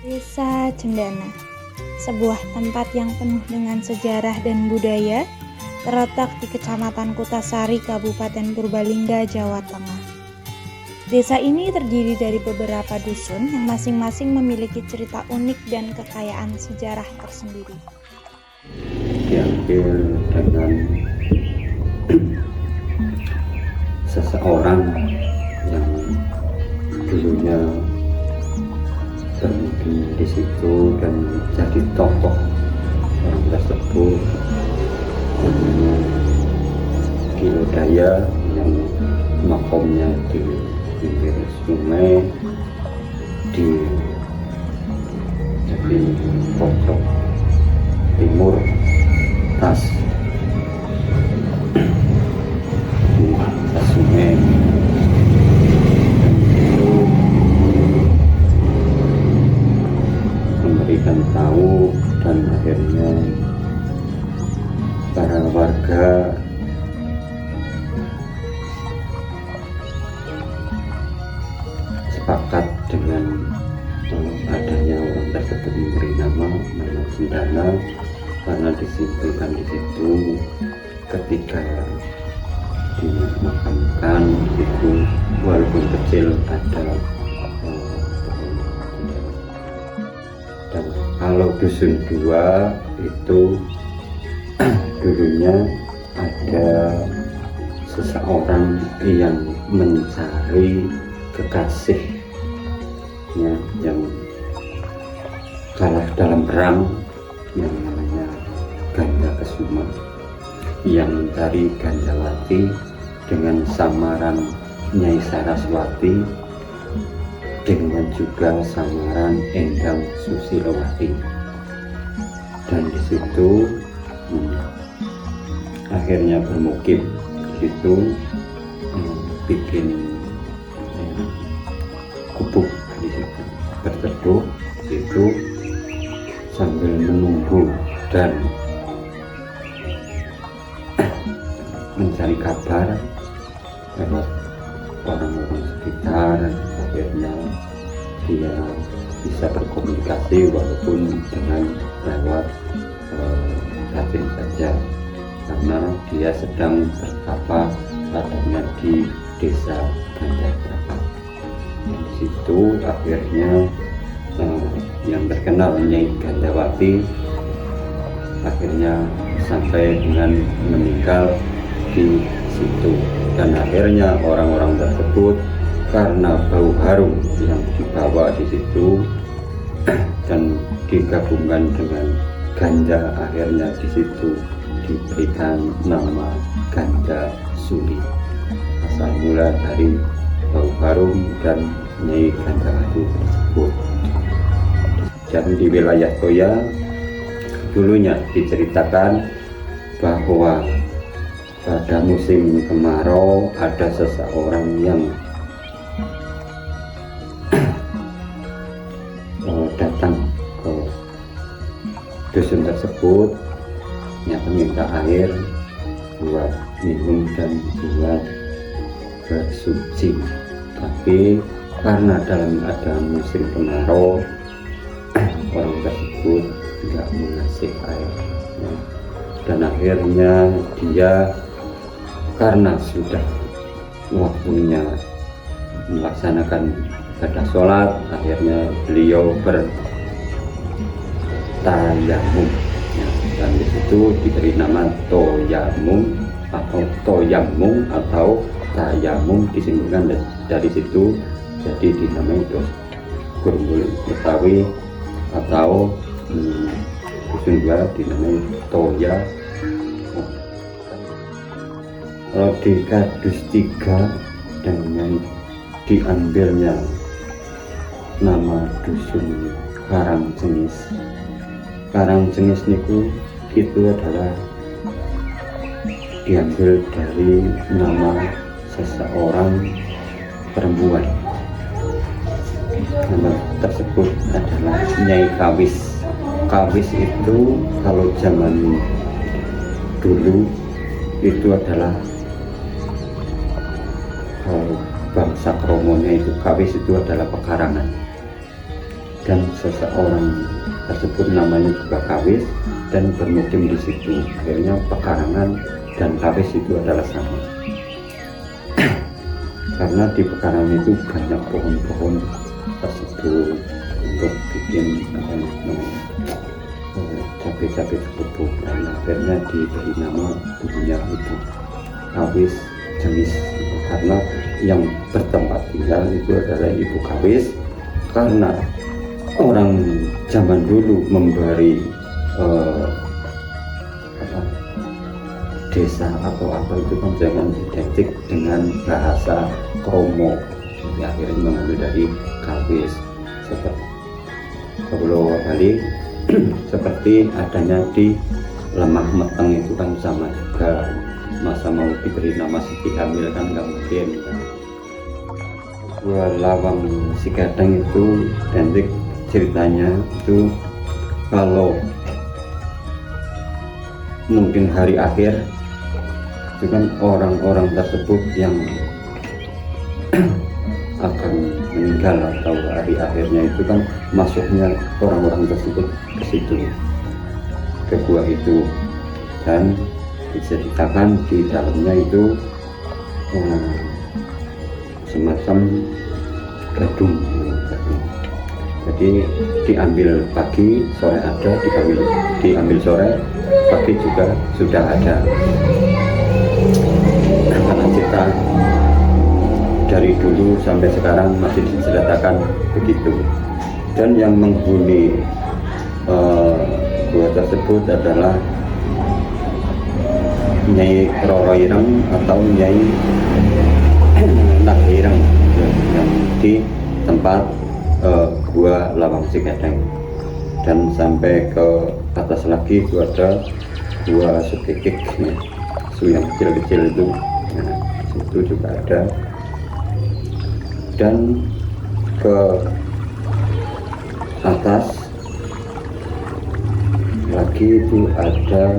Desa Cendana, sebuah tempat yang penuh dengan sejarah dan budaya, terletak di Kecamatan Kutasari, Kabupaten Purbalingga, Jawa Tengah. Desa ini terdiri dari beberapa dusun yang masing-masing memiliki cerita unik dan kekayaan sejarah tersendiri. Diambil dengan seseorang yang dulunya bermukim di situ dan jadi tokoh orang tersebut, namanya Kilodaya, yang makomnya di pinggir sungai di pojok timur atas di atas sungai. Memberikan tahu, dan akhirnya para warga sepakat dengan adanya orang tersebut memberi nama Cendana, karena disimpulkan di situ ketika dimakamkan itu walaupun kecil ada pohon cendana. Dan kalau dusun 2 itu dulunya ada seseorang yang mencari kekasihnya yang kalah dalam perang, yang namanya Ganda Kesuma, yang mencari Gandawati dengan samaran Nyai Saraswati, dengan juga samaran Endang Susilowati. Dan di situ akhirnya bermukim di situ, bikin gubuk di situ, berteduh di situ sambil menunggu dan mencari kabar lewat orang-orang sekitar. Akhirnya dia bisa berkomunikasi walaupun dengan lewat batin saja, karena dia sedang bertapa adanya di desa Gandapraka. Dan di situ akhirnya yang terkenal Nyai Gandawati akhirnya sampai dengan meninggal di situ. Dan akhirnya orang-orang tersebut karena bau harum yang dibawa di situ dan digabungkan dengan ganja, akhirnya di situ diberikan nama Ganda Suli, asal mula dari bau harum dan Nyai Gandawati tersebut. Dan di wilayah Toya dulunya diceritakan bahwa pada musim kemarau ada seseorang yang datang ke dusun tersebut, minta air buat minum dan buat bersuci. Tapi karena dalam keadaan musim kemarau, orang tersebut tidak mengasih air, dan akhirnya dia, karena sudah waktunya melaksanakan ibadah sholat, akhirnya beliau bertayamum, dan di situ diberi nama Toyamum atau Toyamum atau Tayamum, disimpulkan dari situ jadi dinamai Gurunggul Betawi atau dusun 2 dinamai Toya. Kalau di Kadus 3 dengan diambilnya nama dusun Karangjengis. Karangjengis niku itu adalah diambil dari nama seseorang perempuan. Nama tersebut adalah Nyai Kawis. Kawis itu kalau zaman dulu itu adalah bangsa Kromonya itu Kawis itu adalah pekarangan. dan seseorang tersebut namanya juga Kawis dan bermukim di situ. Akhirnya Pekarangan dan Kawis itu adalah sama. Karena di Pekarangan itu banyak pohon-pohon tersebut untuk bikin cabai-cabai tersebut, dan akhirnya diberi nama dulunya itu Kawis jenis, karena yang bertempat tinggal itu adalah Ibu Kawis, karena orang zaman dulu memberi desa atau apa itu kan jangan identik dengan bahasa Kromo, ya, akhirnya mengambil dari Kawis seperti Pulau balik seperti adanya di Lemah Meteng itu kan sama juga, masa mau diberi nama Siti Hamil kan nggak mungkin. Gua Lawang Sigadeng itu identik ceritanya itu kalau mungkin hari akhir itu kan orang-orang tersebut yang akan meninggal atau hari akhirnya itu kan masuknya orang-orang tersebut ke situ, ke gua itu, dan diceritakan di dalamnya itu semacam gedung. Jadi diambil pagi, sore ada, diambil sore, pagi juga sudah ada. Karena kita dari dulu sampai sekarang masih diceritakan begitu. Dan yang menghuni gua tersebut adalah Nyai Roro Ireng atau Nyai Nak Ireng yang di tempat gua Lawang Sigadeng. Dan sampai ke atas lagi itu ada gua Sukikik, ya, su yang kecil-kecil itu, nah, itu juga ada. Dan ke atas lagi itu ada,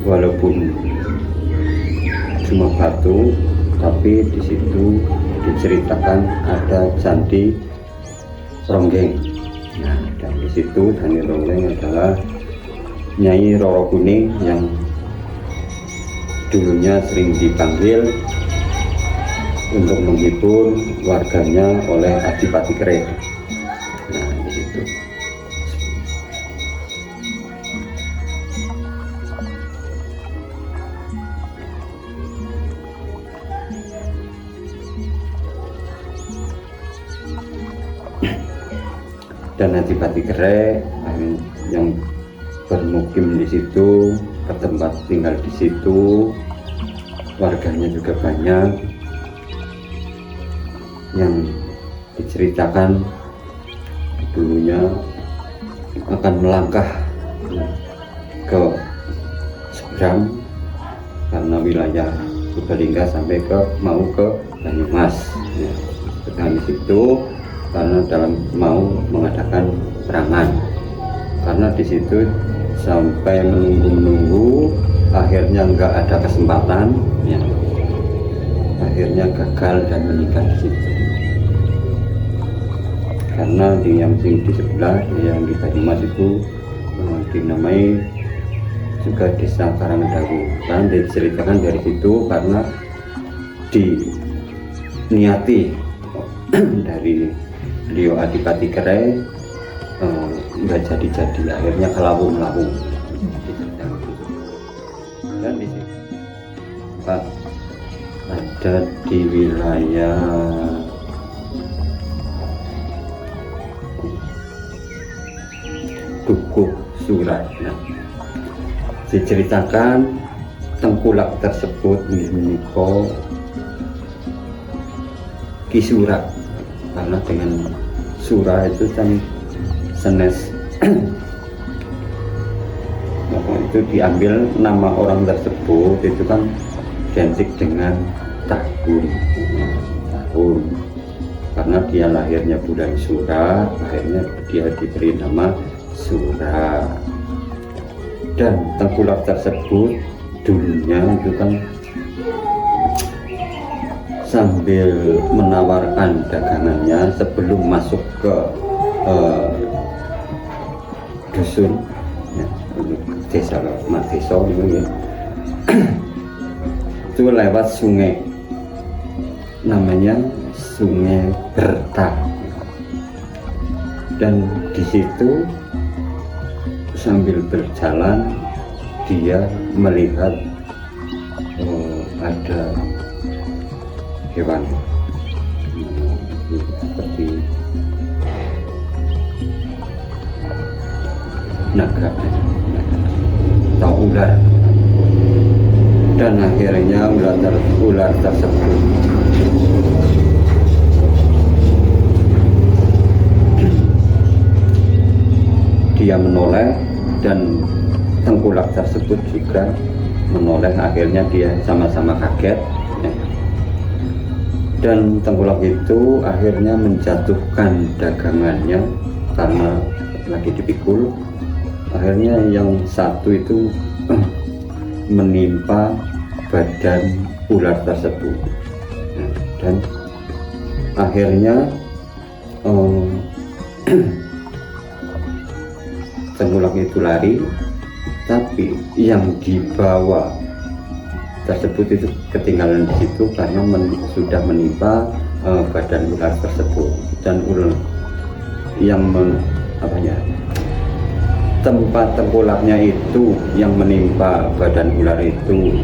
walaupun cuma batu, tapi di situ diceritakan ada candi Ronggeng. Nah, dan di situ candi Ronggeng adalah Nyai Roro Kuning yang dulunya sering dipanggil untuk menghibur warganya oleh Adipati Kere. Nah, di situ. Dan Adipati Kere yang bermukim di situ, bertempat tinggal di situ, warganya juga banyak, yang diceritakan dulunya akan melangkah ke seberang karena wilayah Purbalingga sampai ke mau ke Banyumas, ya, di situ karena dalam mau mengadakan serangan, karena di situ sampai menunggu akhirnya nggak ada kesempatan, ya, akhirnya gagal dan meninggal di situ. Karena di yang di sebelah, yang di Banyumas itu dinamai juga Desa Karangdawu, dan diceritakan dari situ karena diniati dari beliau Adipati Kere nggak jadi, akhirnya kelawung. Dan di situ ada di wilayah Dukuh Surat. Nah, diceritakan tengkulak tersebut menika Ki Surat, karena dengan surah itu kan senes itu diambil nama orang tersebut itu kan identik dengan tahun, karena dia lahirnya bulan Sura, akhirnya dia diberi nama Sura. Dan tengkulak tersebut dulunya itu kan sambil menawarkan dagangannya sebelum masuk ke eh, dusun ya, untuk desa Mateso itu ya. Itu lewat sungai namanya Sungai Berta, dan di situ sambil berjalan dia melihat ada hewan seperti naga atau ular, dan akhirnya ular tersebut dia menoleh, dan tengkulak tersebut juga menoleh. Akhirnya dia sama-sama kaget ya. Dan tengkulak itu akhirnya menjatuhkan dagangannya karena lagi dipikul. Akhirnya yang satu itu menimpa badan ular tersebut, dan akhirnya tengkulak itu lari, tapi yang dibawa tersebut itu ketinggalan di situ karena sudah menimpa badan ular tersebut. Dan ular yang tempat tengkulaknya itu yang menimpa badan ular itu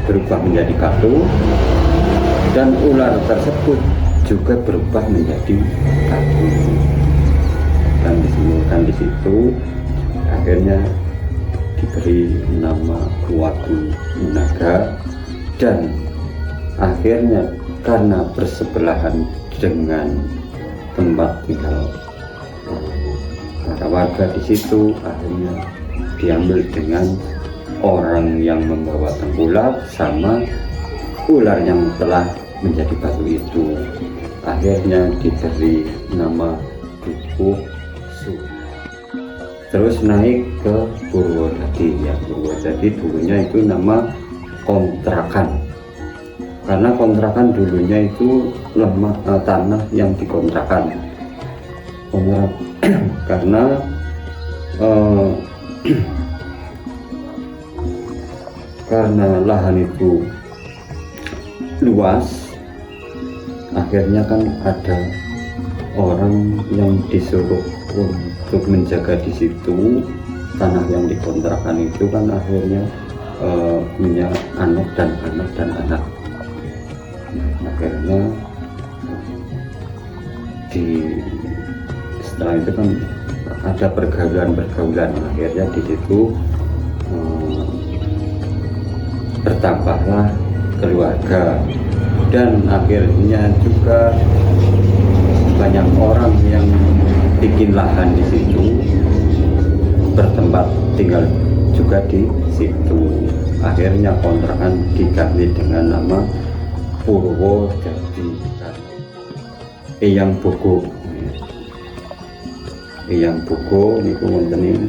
berubah menjadi kaku, dan ular tersebut juga berubah menjadi kaku, dan disimbolkan di situ. Akhirnya diberi nama Watu Naga, dan akhirnya karena bersebelahan dengan tempat tinggal para warga di situ, akhirnya diambil dengan orang yang membawa tengkulak sama ular yang telah menjadi batu itu. Akhirnya diberi nama Dukuh Su. Terus naik ke Purwodadi ya. Purwodadi dulunya itu nama kontrakan, karena kontrakan dulunya itu tanah yang dikontrakan. Karena karena lahan itu luas, akhirnya kan ada orang yang disuruh untuk menjaga di situ tanah yang dikontrakan itu, kan akhirnya punya anak dan anak dan anak. Akhirnya setelah itu kan ada pergaulan, akhirnya di situ bertambahlah keluarga, dan akhirnya juga banyak orang yang bikin lahan di situ, bertempat tinggal juga di situ. Akhirnya kontrakan diganti dengan nama Purwodadi, Eyang Bogo. Eyang Bogo niku wonten ing,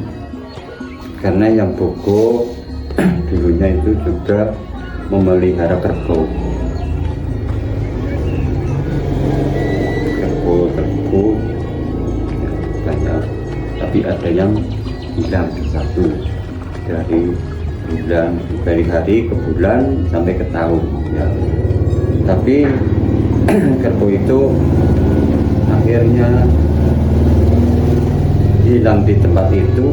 karena Eyang Bogo dulunya itu juga memelihara kerbau banyak, tapi ada yang hilang satu dari hari ke bulan sampai ke tahun ya. Tapi kerbau itu akhirnya hilang di tempat itu,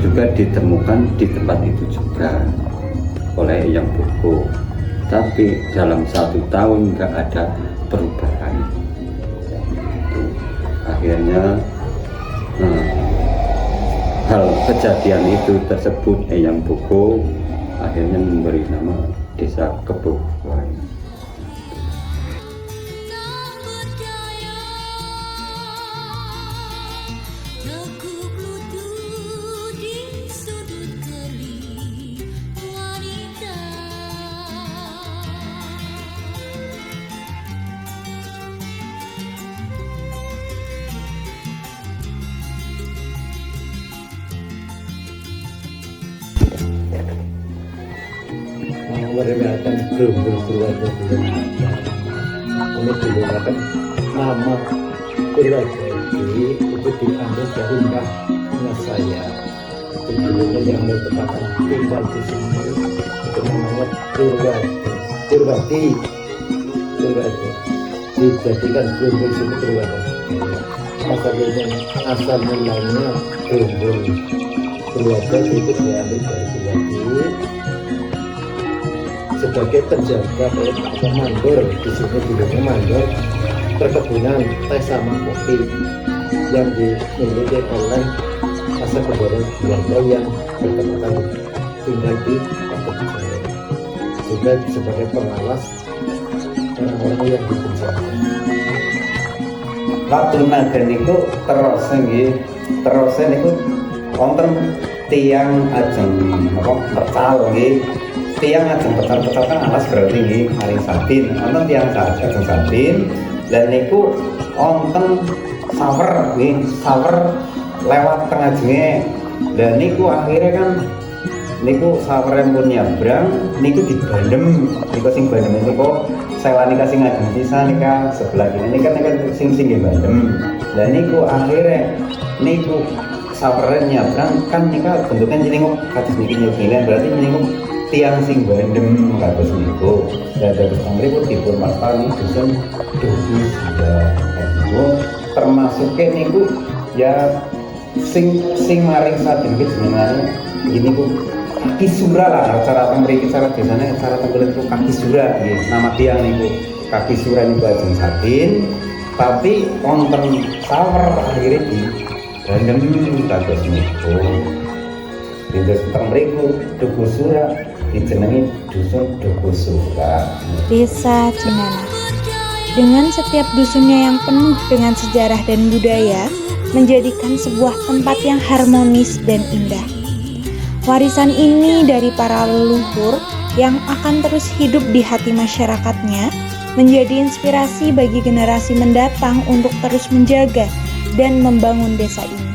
juga ditemukan di tempat itu juga oleh Eyang Bogo. Tapi dalam 1 tahun nggak ada perubahan. Akhirnya hal kejadian itu tersebut Eyang Bogo akhirnya memberi nama Desa Kebogoan. Mereka belum berkeluarga belum ada. Ini digunakan nama keluarga. Turwati itu diambil dari mbahnya saya. Itu dulunya yang bertepatan tinggal di sini, itu namanya Turwati. Dijadikan Gerumbul situ Turwati. Asal mulanya Gerumbul Turwati itu diambil dari Turwati sebagai penjaga mandor. Di sini dulunya mandor perkebunan teh sama kopi yang dimiliki oleh masa kebudayaan Belanda yang bertepatan tinggal di tempat saya, juga sebagai pengawas orang-orang yang dipenjara. Waktu nagen niku terus niku wonten tiang ajeng apa pecal nggih. Tiang ajeng pecal kan alas berarti nggih maring sabin. Wonten tiang ajeng sabin dan niku wonten sawer nggih, sawer lewat tengah jenge. Dan niku akhirnya kan niku sawer pun nyabrang niku dibandem. Niku sing bandem niku sewa nika sing ngajeng pisan nika sebelah kene nika sing bandem. Lah niku akhirnya niku saweren nyabrang kan nika bentuknya jenenguk kados niki nyebilan berarti jenenguk tiang sing bandem kados niku. Lah dados mriku dipun wastani dusun Dugusura. Niku termasuknya niku ya sing maring sadengit jenengane gini ku kaki sura lah cara mriki cara biasanya cara tenggelam itu kaki sura nggih nama tiang niku kaki sura niku ajeng sabin tapi wonten sawer akhirnya di bandem kados niku. Dinten teng mriku Dugusura dijenengi dusun Dugusura. Desa Cinanas. Dengan setiap dusunnya yang penuh dengan sejarah dan budaya, menjadikan sebuah tempat yang harmonis dan indah. Warisan ini dari para leluhur yang akan terus hidup di hati masyarakatnya, menjadi inspirasi bagi generasi mendatang untuk terus menjaga dan membangun desa ini.